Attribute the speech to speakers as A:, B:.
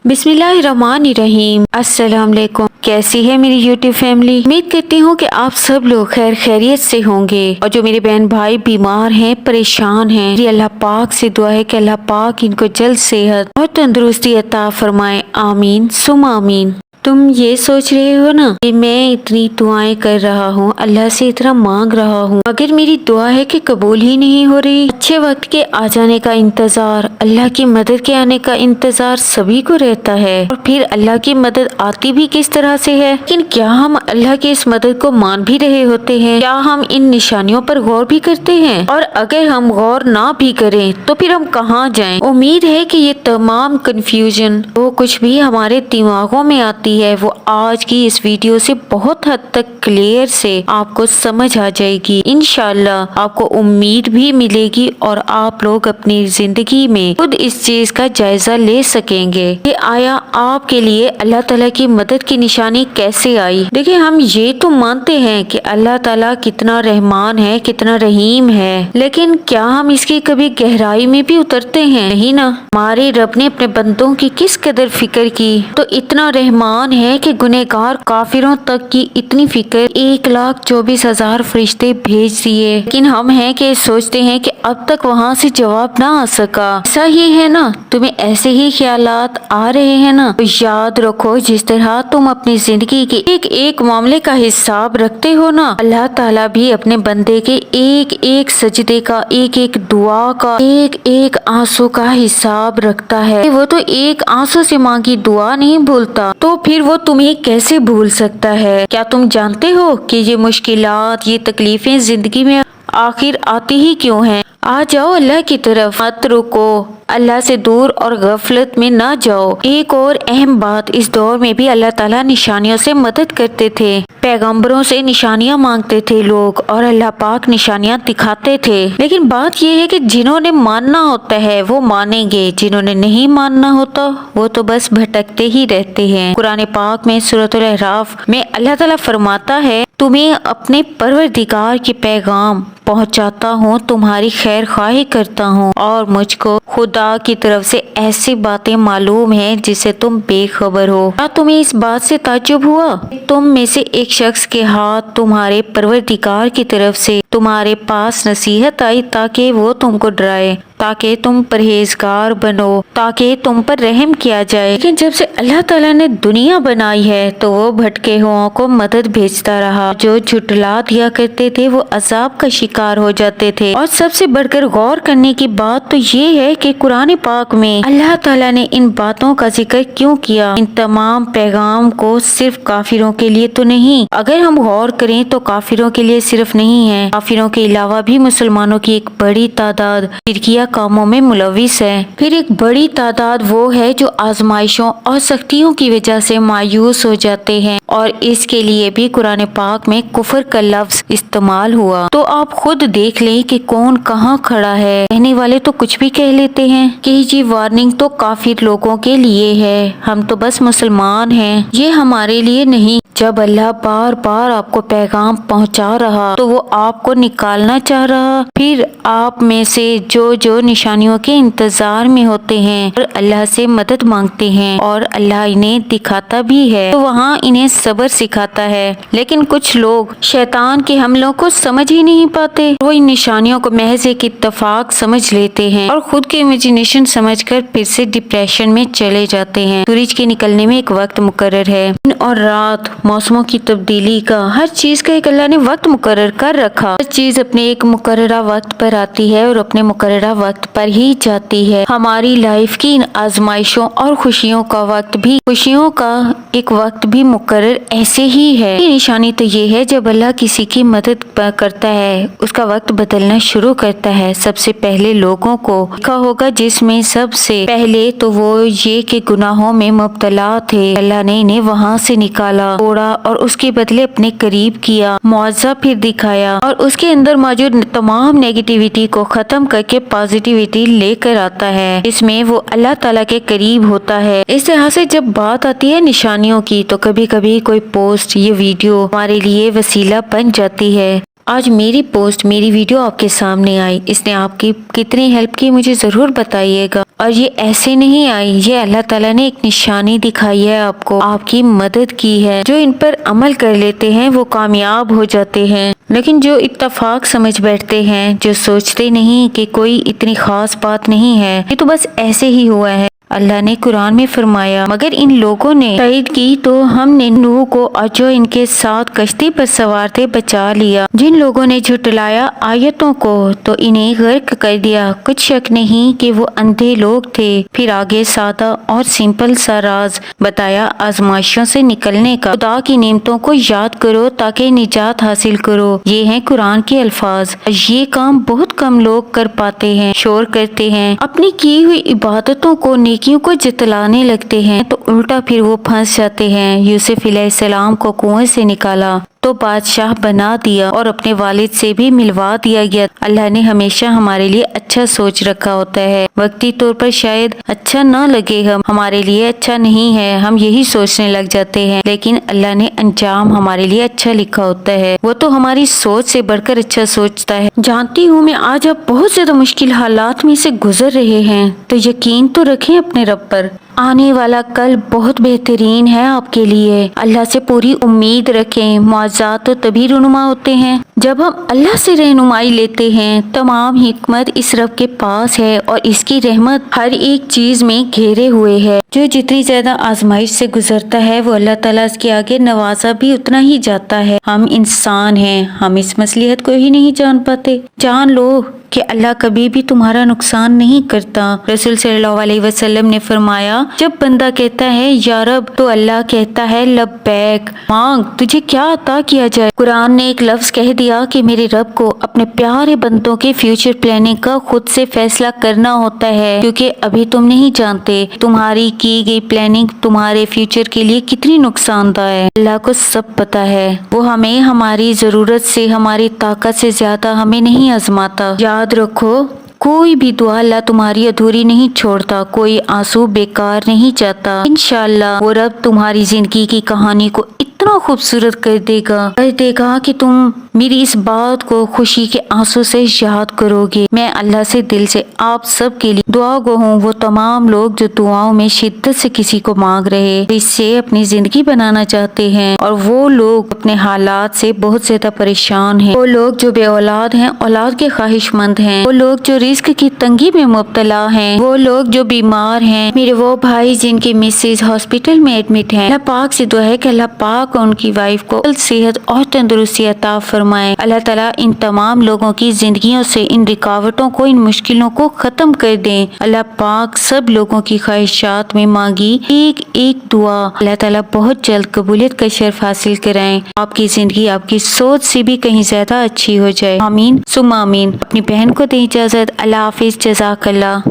A: बिस्मिल्लाहिर्रहमानिर्रहीम। अस्सलाम वालेकुम। कैसी है मेरी यूट्यूब फैमिली? उम्मीद करती हूँ कि आप सब लोग खैर खैरियत से होंगे। और जो मेरे बहन भाई बीमार हैं, परेशान हैं, मेरी अल्लाह पाक से दुआ है कि अल्लाह पाक इनको जल्द सेहत और तंदुरुस्ती अता फरमाए। आमीन सुम आमीन। तुम ये सोच रहे हो ना कि मैं इतनी दुआएं कर रहा हूँ, अल्लाह से इतना मांग रहा हूँ, मगर मेरी दुआ है कि कबूल ही नहीं हो रही। अच्छे वक्त के आ जाने का इंतजार, अल्लाह की मदद के आने का इंतजार सभी को रहता है। और फिर अल्लाह की मदद आती भी किस तरह से है। लेकिन क्या हम अल्लाह की इस मदद को मान भी रहे होते हैं? क्या हम इन निशानियों पर गौर भी करते हैं? और अगर हम गौर ना भी करें तो फिर हम कहाँ जाएं? उम्मीद है कि ये तमाम कंफ्यूजन, वो कुछ भी हमारे दिमागों में आती है, वो आज की इस वीडियो से बहुत हद तक क्लियर से आपको समझ आ जाएगी। इंशाल्लाह आपको उम्मीद भी मिलेगी और आप लोग अपनी जिंदगी में खुद इस चीज का जायजा ले सकेंगे कि आया आपके लिए अल्लाह ताला की मदद की निशानी कैसे आई। देखिए, हम ये तो मानते हैं कि अल्लाह ताला कितना रहमान है, कितना रहीम है, लेकिन क्या हम इसकी कभी गहराई में भी उतरते हैं? नहीं ना। हमारे रब ने अपने बंदों की किस कदर फिक्र की, तो इतना रहमान है कि गुनहगार काफिरों तक की इतनी फिक्र 1,24,000 फरिश्ते भेज दिए, लेकिन हम हैं कि सोचते हैं कि अब तक वहाँ से जवाब ना आ सका। ऐसा ही है ना? तुम्हें ऐसे ही ख्यालात आ रहे हैं ना? तो याद रखो, जिस तरह तुम अपनी जिंदगी के एक एक मामले का हिसाब रखते हो ना, अल्लाह ताला भी अपने बंदे के एक एक सजदे का, एक एक दुआ का, एक एक आंसू का हिसाब रखता है। वो तो एक आंसू से मांगी दुआ नहीं भूलता, तो फिर वो तुम्हें कैसे भूल सकता है? क्या तुम जानते हो कि ये मुश्किलात, ये तकलीफें जिंदगी में आखिर आती ही क्यों हैं? आ जाओ अल्लाह की तरफ, मत रुको, अल्लाह से दूर और गफलत में ना जाओ। एक और अहम बात, इस दौर में भी अल्लाह ताला निशानियों से मदद करते थे। पैगंबरों से निशानियां मांगते थे लोग और अल्लाह पाक निशानियां दिखाते थे। लेकिन बात यह है कि जिन्होंने मानना होता है वो मानेंगे, जिन्होंने नहीं मानना होता वो तो बस भटकते ही रहते हैं। कुरान पाक में सूरतुल अहराफ में अल्लाह ताला फरमाता है, तुम्हें अपने परवरदिगार के पैगाम पहुंचाता हूँ, तुम्हारी खैर ख्वाही करता हूँ और मुझको खुदा की तरफ से ऐसी बातें मालूम है जिससे तुम बेखबर हो। क्या तुम्हें इस बात से ताज्जुब हुआ? तुम में से एक शख्स के हाथ तुम्हारे परवरदिगार की तरफ से तुम्हारे पास नसीहत आई ताकि वो तुमको डराए, ताकि तुम परहेजगार बनो, ताकि तुम पर रहम किया जाए। लेकिन जब से अल्लाह ताला ने दुनिया बनाई है तो वो भटके हुओं को मदद भेजता रहा। जो झुटला दिया करते थे वो अजाब का शिकार हो जाते थे। और सबसे बढ़कर गौर करने की बात तो ये है कि कुरान पाक में अल्लाह ताला ने इन बातों का जिक्र क्यों किया। इन तमाम पैगाम को सिर्फ काफिरों के लिए तो नहीं, अगर हम गौर करें तो काफिरों के लिए सिर्फ नहीं है, काफिरों के अलावा भी मुसलमानों की एक बड़ी तादाद शिरकिया कामों में मुलविस है। फिर एक बड़ी तादाद वो है जो आजमाइशों और सख्तियों की वजह से मायूस हो जाते हैं, और इसके लिए भी कुरान पाक में कुफर का लफ्ज इस्तेमाल हुआ। तो आप खुद देख लें कि कौन कहाँ खड़ा है। कहने वाले तो कुछ भी कह लेते हैं कि जी वार्निंग तो काफिर लोगों के लिए है, हम तो बस मुसलमान हैं, ये हमारे लिए नहीं। जब अल्लाह बार बार आपको पैगाम पहुंचा रहा तो वो आपको निकालना चाह रहा। फिर आप में से जो निशानियों के इंतजार में होते हैं और अल्लाह से मदद मांगते हैं और अल्लाह इन्हें दिखाता भी है, तो वहाँ इन्हें सब्र सिखाता है। लेकिन कुछ लोग शैतान के हमलों को समझ ही नहीं पाते। वो इन निशानियों को महज एक इत्तफाक समझ लेते हैं और खुद के इमेजिनेशन समझकर फिर से डिप्रेशन में चले जाते हैं। सूरज के निकलने में एक वक्त मुकर्रर है, दिन और रात, मौसमों की तब्दीली का, हर चीज का एक अल्लाह ने वक्त मुकर्रर कर रखा। हर चीज अपने एक मुकर्ररा वक्त पर आती है और अपने मुकर्ररा वक्त पर ही जाती है। हमारी लाइफ की इन आजमाइशों और खुशियों का वक्त भी, खुशियों का एक वक्त भी मुकर्रर ऐसे ही है। ये निशानी तो ये है, जब अल्लाह किसी की मदद करता है उसका वक्त बदलना शुरू करता है। सबसे पहले लोगों को देखा होगा जिसमें सबसे पहले तो वो ये कि गुनाहों में मुब्तला थे, अल्लाह ने इन्हें वहाँ से निकाला, तोड़ा और उसके बदले अपने करीब किया, मुआवजा फिर दिखाया और उसके अंदर मौजूद तमाम नेगेटिविटी को खत्म करके पॉजिटिविटी लेकर आता है, इसमें वो अल्लाह ताला के करीब होता है। इस तरह से जब बात आती है निशानियों की तो कभी कभी कोई पोस्ट, ये वीडियो हमारे लिए वसीला बन जाती है। آج میری پوسٹ میری ویڈیو آپ کے سامنے آئی، اس نے آپ کی کتنی ہیلپ کی مجھے ضرور بتائیے گا، اور یہ ایسے نہیں آئی، یہ اللہ تعالیٰ نے ایک نشانی دکھائی ہے آپ کو، آپ کی مدد کی ہے۔ جو ان پر عمل کر لیتے ہیں وہ کامیاب ہو جاتے ہیں، لیکن جو اتفاق سمجھ بیٹھتے ہیں، جو سوچتے نہیں کہ کوئی اتنی خاص بات نہیں ہے، یہ تو بس ایسے ہی ہوا ہے۔ اللہ نے قرآن میں فرمایا، مگر ان لوگوں نے تائید کی تو ہم نے نوح کو اور جو ان کے ساتھ کشتی پر سوار تھے بچا لیا۔ جن لوگوں نے جھٹلایا آیتوں کو تو انہیں غرق کر دیا، کچھ شک نہیں کہ وہ اندھے لوگ تھے۔ پھر آگے سادہ اور سمپل سا راز بتایا آزمائشوں سے نکلنے کا۔ خدا کی نعمتوں کو یاد کرو تاکہ نجات حاصل کرو، یہ ہیں قرآن کے الفاظ۔ یہ کام بہت کم لوگ کر پاتے ہیں، شور کرتے ہیں، اپنی کی ہوئی عبادتوں کو نیکیوں کو جتلانے لگتے ہیں تو الٹا پھر وہ پھنس جاتے ہیں۔ یوسف علیہ السلام کو کنویں سے نکالا تو بادشاہ بنا دیا اور اپنے والد سے بھی ملوا دیا گیا۔ اللہ نے ہمیشہ ہمارے لیے اچھا سوچ رکھا ہوتا ہے، وقتی طور پر شاید اچھا نہ لگے، ہمارے لیے اچھا نہیں ہے، ہم یہی سوچنے لگ جاتے ہیں، لیکن اللہ نے انجام ہمارے لیے اچھا لکھا ہوتا ہے، وہ تو ہماری سوچ سے بڑھ کر اچھا سوچتا ہے۔ جانتی ہوں میں آج آپ بہت زیادہ مشکل حالات میں سے گزر رہے ہیں، تو یقین تو رکھیں اپنے رب پر، آنے والا کل بہت بہترین ہے آپ کے لیے۔ اللہ سے پوری امید رکھیں، معجزات تو تبھی رونما ہوتے ہیں جب ہم اللہ سے رہنمائی لیتے ہیں۔ تمام حکمت اس رب کے پاس ہے اور اس کی رحمت ہر ایک چیز میں گھیرے ہوئے ہے۔ جو جتنی زیادہ آزمائش سے گزرتا ہے وہ اللہ تعالیٰ اس کے آگے نوازا بھی اتنا ہی جاتا ہے۔ ہم انسان ہیں، ہم اس مصلحت کو ہی نہیں جان پاتے۔ جان لو کہ اللہ کبھی بھی تمہارا نقصان نہیں کرتا۔ رسول صلی اللہ علیہ وسلم نے فرمایا، جب بندہ کہتا ہے یا رب تو اللہ کہتا ہے لبیک، مانگ تجھے کیا عطا کیا جائے۔ قرآن نے ایک لفظ کہہ دیا کہ میرے رب کو اپنے پیارے بندوں کے فیوچر پلاننگ کا خود سے فیصلہ کرنا ہوتا ہے، کیونکہ ابھی تم نہیں جانتے تمہاری کی گئی پلاننگ تمہارے فیوچر کے لیے کتنی نقصان دہ ہے۔ اللہ کو سب پتا ہے، وہ ہمیں ہماری ضرورت سے، ہماری طاقت سے زیادہ ہمیں نہیں آزماتا۔ یاد رکھو، کوئی بھی دعا اللہ تمہاری ادھوری نہیں چھوڑتا، کوئی آنسو بیکار نہیں جاتا۔ انشاءاللہ وہ رب تمہاری زندگی کی کہانی کو اتنا خوبصورت کر دے گا کہ تم میری اس بات کو خوشی کے آنسو سے یاد کرو گے۔ میں اللہ سے دل سے آپ سب کے لیے دعا گو ہوں، وہ تمام لوگ جو دعاؤں میں شدت سے کسی کو مانگ رہے، اس سے اپنی زندگی بنانا چاہتے ہیں، اور وہ لوگ اپنے حالات سے بہت زیادہ پریشان ہیں، وہ لوگ جو بے اولاد ہیں، اولاد کے خواہش مند ہیں، وہ لوگ جو رزق کی تنگی میں مبتلا ہیں، وہ لوگ جو بیمار ہیں، میرے وہ بھائی جن کی مسز ہاسپٹل میں ایڈمٹ ہیں، اللہ پاک سے دعا ہے کہ اللہ پاک ان کی وائف کو صحت اور تندرستی عطا فرمائے۔ اللہ تعالیٰ ان تمام لوگوں کی زندگیوں سے ان رکاوٹوں کو، ان مشکلوں کو ختم کر دیں۔ اللہ پاک سب لوگوں کی خواہشات میں مانگی ایک ایک دعا اللہ تعالیٰ بہت جلد قبولیت کا شرف حاصل کرائیں، آپ کی زندگی آپ کی سوچ سے بھی کہیں زیادہ اچھی ہو جائے۔ آمین ثم آمین۔ اپنی بہن کو دیں اجازت، اللہ حافظ، جزاک اللہ۔